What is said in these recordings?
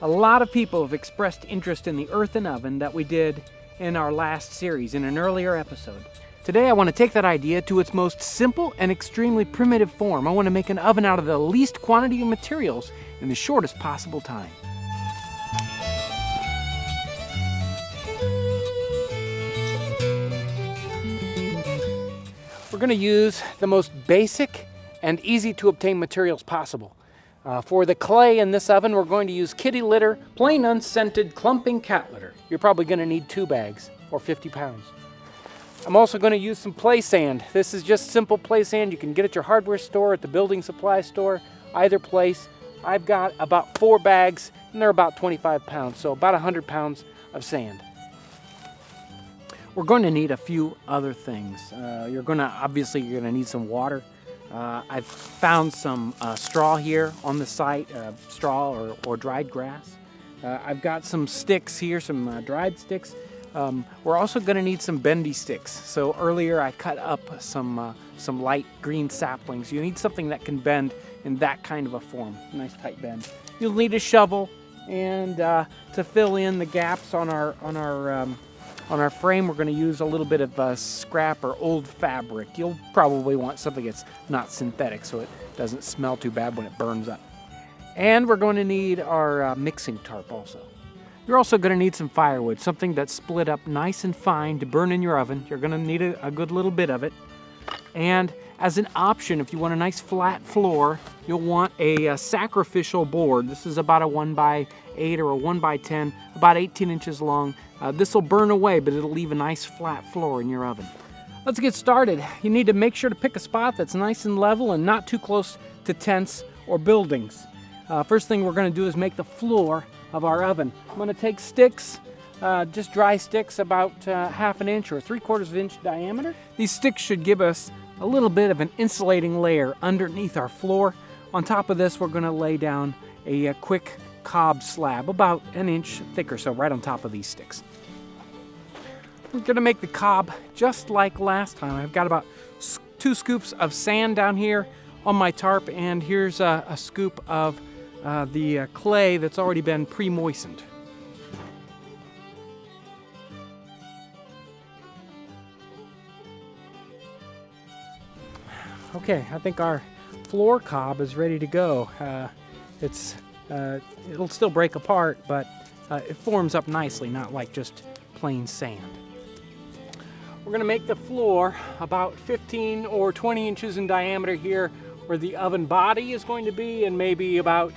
A lot of people have expressed interest in the earthen oven that we did in our last series, in an earlier episode. Today I want to take that idea to its most simple and extremely primitive form. I want to make an oven out of the least quantity of materials in the shortest possible time. We're going to use the most basic and easy to obtain materials possible. For the clay in this oven, we're going to use kitty litter, plain unscented clumping cat litter. You're probably going to need 2 bags or 50 pounds. I'm also going to use some play sand. This is just simple play sand you can get at your hardware store, at the building supply store, either place. I've got about 4 bags and they're about 25 pounds, so about 100 pounds of sand. We're going to need a few other things. You're going to need some water. I've found some straw here on the site, straw or dried grass. I've got some sticks here, some dried sticks. We're also going to need some bendy sticks. So earlier I cut up some light green saplings. You need something that can bend in that kind of a form, nice tight bend. You'll need a shovel and to fill in the gaps on our frame, we're going to use a little bit of scrap or old fabric. You'll probably want something that's not synthetic so it doesn't smell too bad when it burns up. And we're going to need our mixing tarp also. You're also going to need some firewood, something that's split up nice and fine to burn in your oven. You're going to need a good little bit of it. And as an option, if you want a nice flat floor, you'll want a sacrificial board. This is about a 1x8 or a 1x10, about 18 inches long. This will burn away, but it'll leave a nice flat floor in your oven. Let's get started. You need to make sure to pick a spot that's nice and level and not too close to tents or buildings. First thing we're going to do is make the floor of our oven. I'm going to take sticks, just dry sticks about 1/2 inch or 3/4 inch diameter. These sticks should give us a little bit of an insulating layer underneath our floor. On top of this, we're going to lay down a quick cob slab, about 1 inch thick or so, right on top of these sticks. We're going to make the cob just like last time. I've got about 2 scoops of sand down here on my tarp, and here's a scoop of the clay that's already been pre-moistened. Okay, I think our floor cob is ready to go. It'll still break apart, but it forms up nicely, not like just plain sand. We're going to make the floor about 15 or 20 inches in diameter here where the oven body is going to be, and maybe about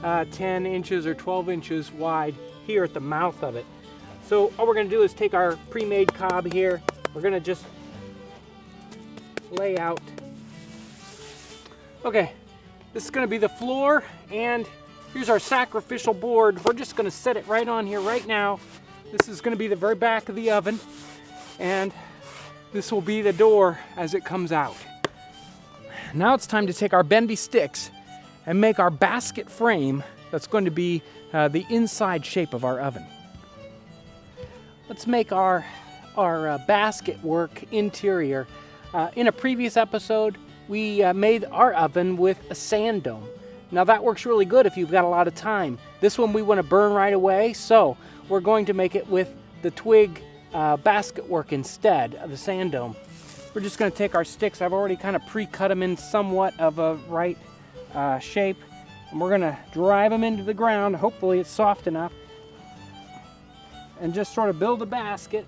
10 inches or 12 inches wide here at the mouth of it. So all we're going to do is take our pre-made cob here. We're going to just lay out. Okay, this is going to be the floor, and here's our sacrificial board. We're just going to set it right on here right now. This is going to be the very back of the oven, and this will be the door as it comes out. Now it's time to take our bendy sticks and make our basket frame that's going to be the inside shape of our oven. Let's make our basket work interior. In a previous episode, we made our oven with a sand dome. Now that works really good if you've got a lot of time. This one we want to burn right away, so we're going to make it with the twig basket work instead of the sand dome. We're just going to take our sticks. I've already kind of pre-cut them in somewhat of a right shape, and we're going to drive them into the ground. Hopefully it's soft enough, and just sort of build a basket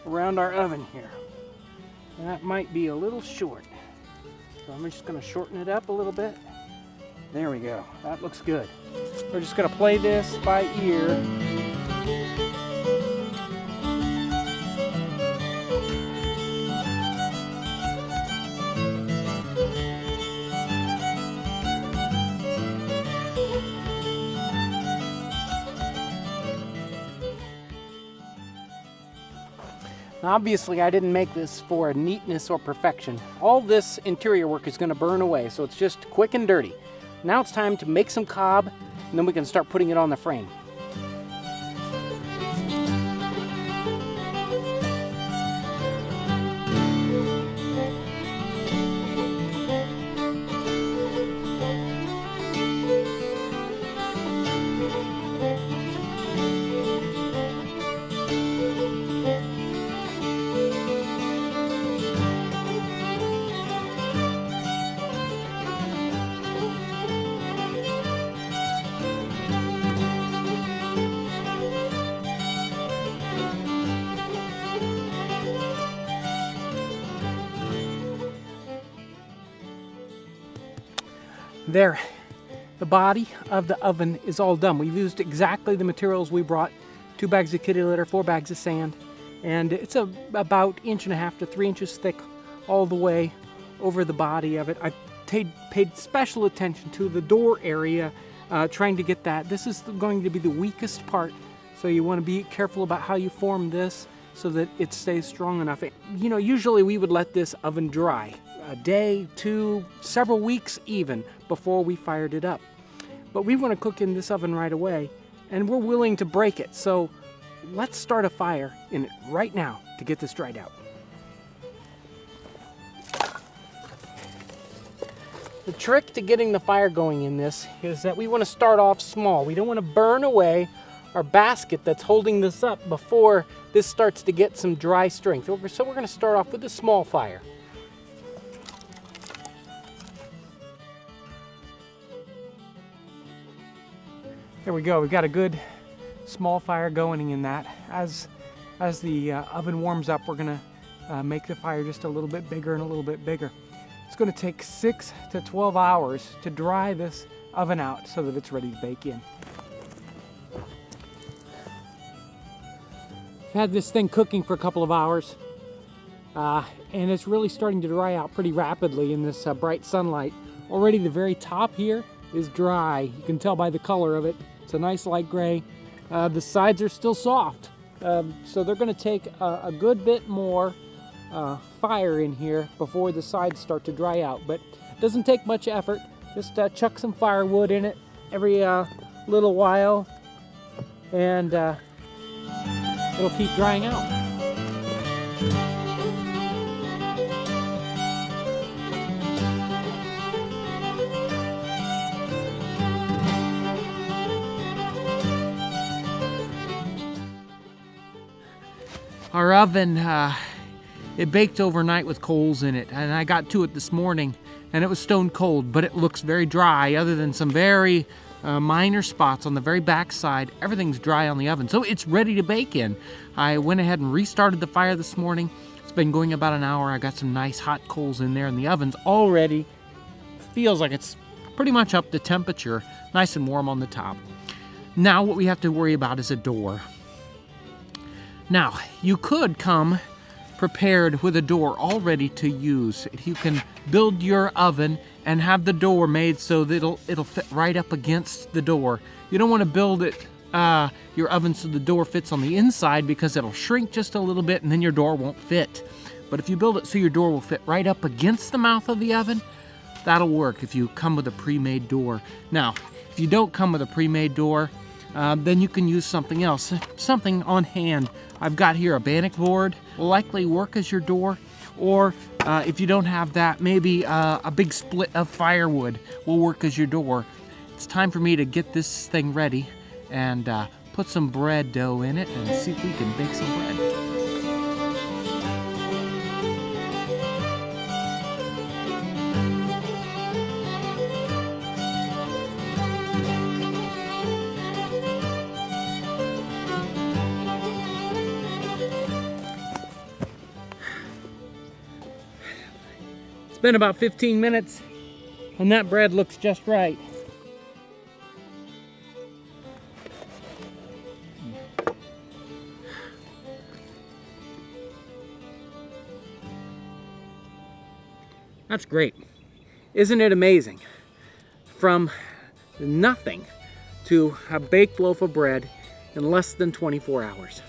around our oven here. And that might be a little short, so I'm just going to shorten it up a little bit. There we go. That looks good. We're just going to play this by ear. Now, obviously, I didn't make this for neatness or perfection. All this interior work is going to burn away, so it's just quick and dirty. Now it's time to make some cob, and then we can start putting it on the frame. There, the body of the oven is all done. We've used exactly the materials we brought: 2 bags of kitty litter, 4 bags of sand, and it's about 1.5 to 3 inches thick all the way over the body of it. I've paid special attention to the door area, trying to get that. This is going to be the weakest part, so you want to be careful about how you form this so that it stays strong enough. You know, usually we would let this oven dry a day, 2, several weeks even before we fired it up. But we want to cook in this oven right away, and we're willing to break it. So let's start a fire in it right now to get this dried out. The trick to getting the fire going in this is that we want to start off small. We don't want to burn away our basket that's holding this up before this starts to get some dry strength. So we're going to start off with a small fire. There we go. We've got a good small fire going in that. As the oven warms up, we're going to make the fire just a little bit bigger and a little bit bigger. It's going to take 6 to 12 hours to dry this oven out so that it's ready to bake in. I've had this thing cooking for a couple of hours, and it's really starting to dry out pretty rapidly in this bright sunlight. Already the very top here is dry. You can tell by the color of it. It's a nice light gray. The sides are still soft, so they're going to take a good bit more fire in here before the sides start to dry out. But it doesn't take much effort. Just chuck some firewood in it every little while, and it'll keep drying out. Our oven, it baked overnight with coals in it, and I got to it this morning and it was stone cold, but it looks very dry other than some very minor spots on the very back side. Everything's dry on the oven, so it's ready to bake in. I went ahead and restarted the fire this morning. It's been going about an hour. I got some nice hot coals in there, and the oven's already feels like it's pretty much up to temperature, nice and warm on the top. Now what we have to worry about is a door. Now, you could come prepared with a door all ready to use. You can build your oven and have the door made so that it'll fit right up against the door. You don't want to build it your oven so the door fits on the inside, because it'll shrink just a little bit and then your door won't fit. But if you build it so your door will fit right up against the mouth of the oven, that'll work if you come with a pre-made door. Now, if you don't come with a pre-made door, then you can use something else, something on hand. I've got here a bannock board, will likely work as your door, or if you don't have that, maybe a big split of firewood will work as your door. It's time for me to get this thing ready and put some bread dough in it and see if we can bake some bread. It's been about 15 minutes and that bread looks just right. That's great. Isn't it amazing? From nothing to a baked loaf of bread in less than 24 hours.